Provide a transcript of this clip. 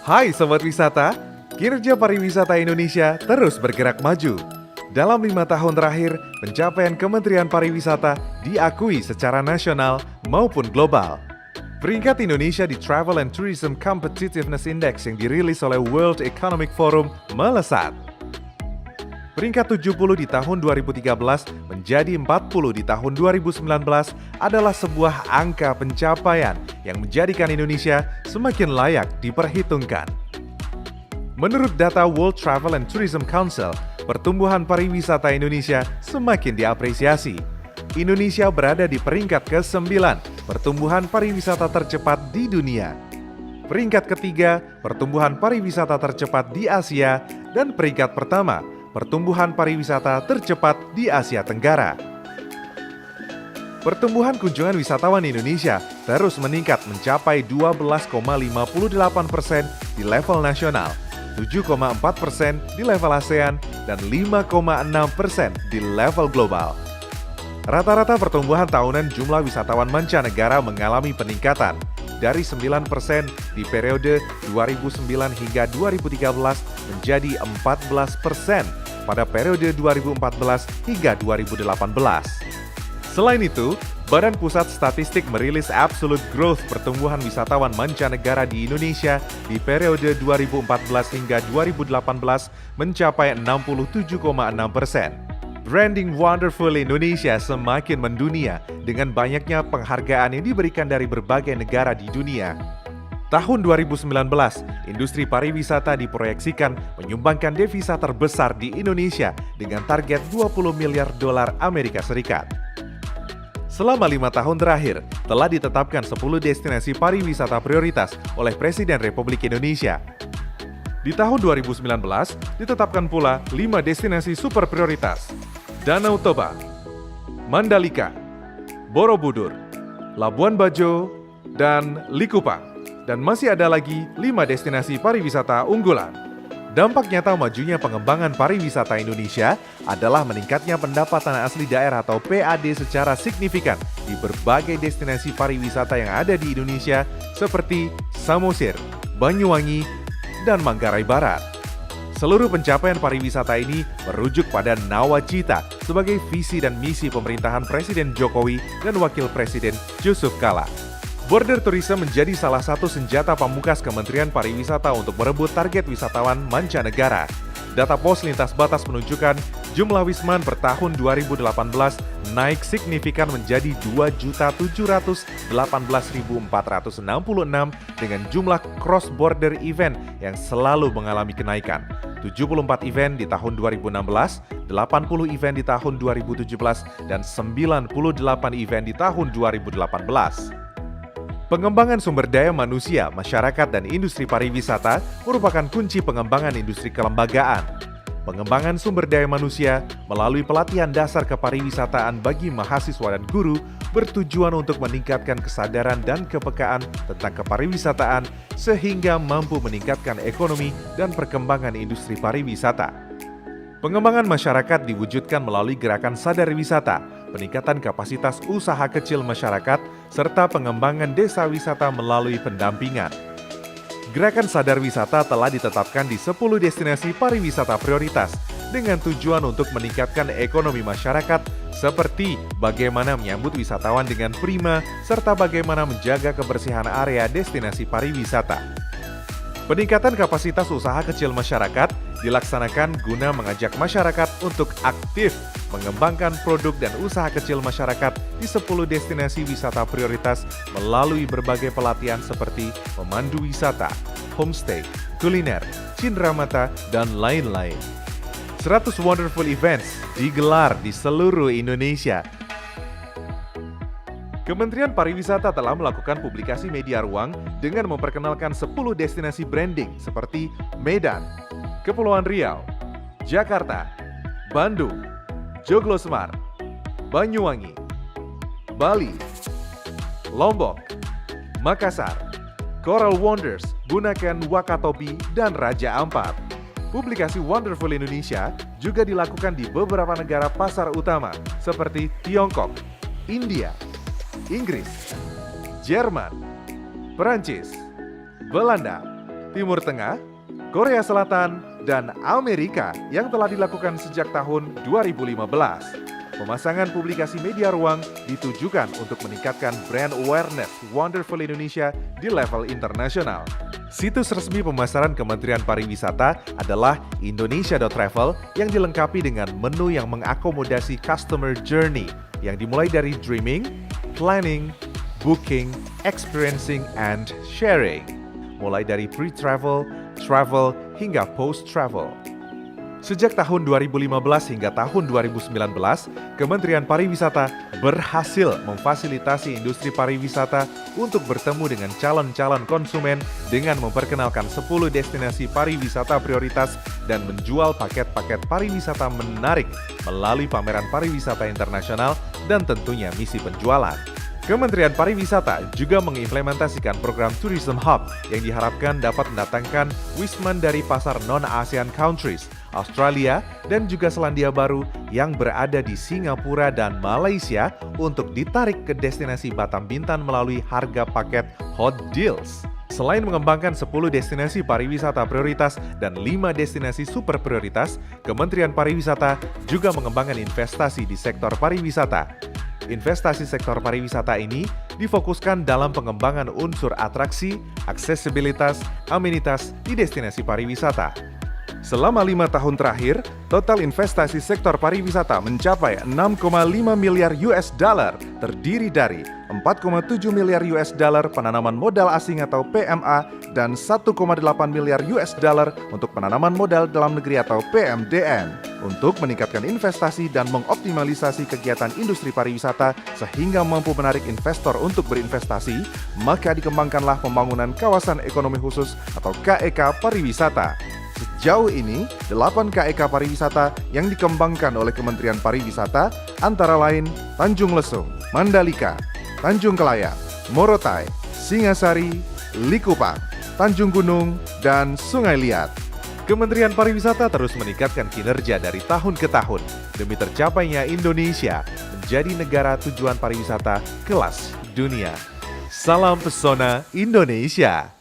Hai Sobat Wisata, kinerja pariwisata Indonesia terus bergerak maju. Dalam 5 tahun terakhir, pencapaian Kementerian Pariwisata diakui secara nasional maupun global. Peringkat Indonesia di Travel and Tourism Competitiveness Index yang dirilis oleh World Economic Forum melesat. Peringkat 70 di tahun 2013 menjadi 40 di tahun 2019 adalah sebuah angka pencapaian yang menjadikan Indonesia semakin layak diperhitungkan. Menurut data World Travel and Tourism Council, pertumbuhan pariwisata Indonesia semakin diapresiasi. Indonesia berada di peringkat ke-9 pertumbuhan pariwisata tercepat di dunia. Peringkat ketiga, pertumbuhan pariwisata tercepat di Asia, dan peringkat pertama, pertumbuhan pariwisata tercepat di Asia Tenggara. Pertumbuhan kunjungan wisatawan Indonesia terus meningkat mencapai 12,58% di level nasional, 7,4% di level ASEAN, dan 5,6% di level global. Rata-rata pertumbuhan tahunan jumlah wisatawan mancanegara mengalami peningkatan dari 9% di periode 2009 hingga 2013 menjadi 14% pada periode 2014 hingga 2018. Selain itu, Badan Pusat Statistik merilis absolute growth pertumbuhan wisatawan mancanegara di Indonesia di periode 2014 hingga 2018 mencapai 67,6%. Branding Wonderful Indonesia semakin mendunia dengan banyaknya penghargaan yang diberikan dari berbagai negara di dunia. Tahun 2019, industri pariwisata diproyeksikan menyumbangkan devisa terbesar di Indonesia dengan target 20 miliar dolar Amerika Serikat. Selama 5 tahun terakhir, telah ditetapkan 10 destinasi pariwisata prioritas oleh Presiden Republik Indonesia. Di tahun 2019, ditetapkan pula 5 destinasi super prioritas: Danau Toba, Mandalika, Borobudur, Labuan Bajo, dan Likupang. Dan masih ada lagi 5 destinasi pariwisata unggulan. Dampak nyata majunya pengembangan pariwisata Indonesia adalah meningkatnya pendapatan asli daerah atau PAD secara signifikan di berbagai destinasi pariwisata yang ada di Indonesia seperti Samosir, Banyuwangi, dan Manggarai Barat. Seluruh pencapaian pariwisata ini merujuk pada nawacita sebagai visi dan misi pemerintahan Presiden Jokowi dan Wakil Presiden Yusuf Kala. Border tourism menjadi salah satu senjata pamungkas Kementerian Pariwisata untuk merebut target wisatawan mancanegara. Data pos lintas batas menunjukkan jumlah wisman per tahun 2018 naik signifikan menjadi 2.718.466 dengan jumlah cross-border event yang selalu mengalami kenaikan. 74 event di tahun 2016, 80 event di tahun 2017, dan 98 event di tahun 2018. Pengembangan sumber daya manusia, masyarakat, dan industri pariwisata merupakan kunci pengembangan industri kelembagaan. Pengembangan sumber daya manusia melalui pelatihan dasar kepariwisataan bagi mahasiswa dan guru bertujuan untuk meningkatkan kesadaran dan kepekaan tentang kepariwisataan sehingga mampu meningkatkan ekonomi dan perkembangan industri pariwisata. Pengembangan masyarakat diwujudkan melalui gerakan sadar wisata, peningkatan kapasitas usaha kecil masyarakat, serta pengembangan desa wisata melalui pendampingan. Gerakan sadar wisata telah ditetapkan di 10 destinasi pariwisata prioritas dengan tujuan untuk meningkatkan ekonomi masyarakat seperti bagaimana menyambut wisatawan dengan prima serta bagaimana menjaga kebersihan area destinasi pariwisata. Peningkatan kapasitas usaha kecil masyarakat dilaksanakan guna mengajak masyarakat untuk aktif mengembangkan produk dan usaha kecil masyarakat di 10 destinasi wisata prioritas melalui berbagai pelatihan seperti pemandu wisata, homestay, kuliner, cindramata, dan lain-lain. 100 Wonderful Events digelar di seluruh Indonesia. Kementerian Pariwisata telah melakukan publikasi media ruang dengan memperkenalkan 10 destinasi branding seperti Medan, Kepulauan Riau, Jakarta, Bandung, Joglosemar, Banyuwangi, Bali, Lombok, Makassar, Coral Wonders, Bunaken, Wakatobi, dan Raja Ampat. Publikasi Wonderful Indonesia juga dilakukan di beberapa negara pasar utama seperti Tiongkok, India, Inggris, Jerman, Perancis, Belanda, Timur Tengah, Korea Selatan, dan Amerika yang telah dilakukan sejak tahun 2015. Pemasangan publikasi media ruang ditujukan untuk meningkatkan brand awareness Wonderful Indonesia di level internasional. Situs resmi pemasaran Kementerian Pariwisata adalah indonesia.travel yang dilengkapi dengan menu yang mengakomodasi customer journey yang dimulai dari dreaming, planning, booking, experiencing, and sharing. Mulai dari pre-travel, travel, hingga post-travel. Sejak tahun 2015 hingga tahun 2019, Kementerian Pariwisata berhasil memfasilitasi industri pariwisata untuk bertemu dengan calon-calon konsumen dengan memperkenalkan 10 destinasi pariwisata prioritas dan menjual paket-paket pariwisata menarik melalui pameran pariwisata internasional dan tentunya misi penjualan. Kementerian Pariwisata juga mengimplementasikan program Tourism Hub yang diharapkan dapat mendatangkan wisman dari pasar non-ASEAN countries, Australia, dan juga Selandia Baru yang berada di Singapura dan Malaysia untuk ditarik ke destinasi Batam Bintan melalui harga paket Hot Deals. Selain mengembangkan 10 destinasi pariwisata prioritas dan 5 destinasi super prioritas, Kementerian Pariwisata juga mengembangkan investasi di sektor pariwisata. Investasi sektor pariwisata ini difokuskan dalam pengembangan unsur atraksi, aksesibilitas, amenitas di destinasi pariwisata. Selama 5 tahun terakhir, total investasi sektor pariwisata mencapai 6,5 miliar US dollar, terdiri dari 4,7 miliar US dollar penanaman modal asing atau PMA dan 1,8 miliar US dollar untuk penanaman modal dalam negeri atau PMDN. Untuk meningkatkan investasi dan mengoptimalisasi kegiatan industri pariwisata sehingga mampu menarik investor untuk berinvestasi, maka dikembangkanlah pembangunan kawasan ekonomi khusus atau KEK pariwisata. Sejauh ini, 8 KEK pariwisata yang dikembangkan oleh Kementerian Pariwisata antara lain Tanjung Lesung, Mandalika, Tanjung Kelayang, Morotai, Singasari, Likupang, Tanjung Gunung, dan Sungai Liat. Kementerian Pariwisata terus meningkatkan kinerja dari tahun ke tahun demi tercapainya Indonesia menjadi negara tujuan pariwisata kelas dunia. Salam pesona Indonesia.